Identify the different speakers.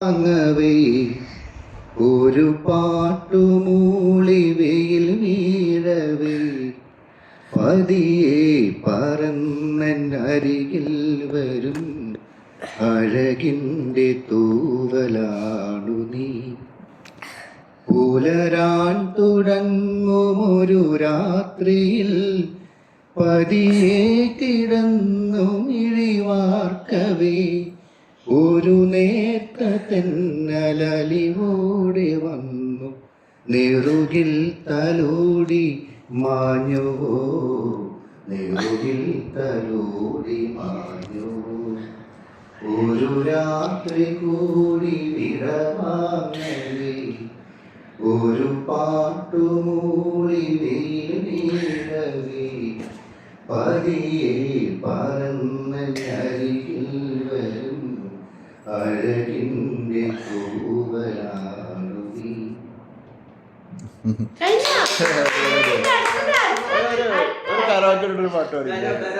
Speaker 1: അങ്ങവേ ഒരു പാട്ടുമൂളി വെയിൽ വീഴവേ പതിയെ പറന്നരികിൽ വരും അഴകിൻ്റെ തൂവലാണു നീ. പുലരാൻ തുടങ്ങുമൊരു രാത്രിയിൽ പതിയെ കിടന്നു മിഴിവാർക്കവേ ഒരു നേർത്ത തെന്നലലിവോടെ വന്നു നെറുകിൽ തലോടി മാഞ്ഞുവോ, നെറുകിൽ തലോടി മാഞ്ഞുവോ. ഒരു രാത്രി കൂടി വിടവാങ്ങവേ ഒരു പാട്ടുമൂളി വെയിൽ വീഴവേ പതിയെ പറന്നരികിൽ വരും അഴകിൻ്റെ തൂവലാണു നീ.
Speaker 2: ഒരു കരോക്കെ പാട്ട് പാടി.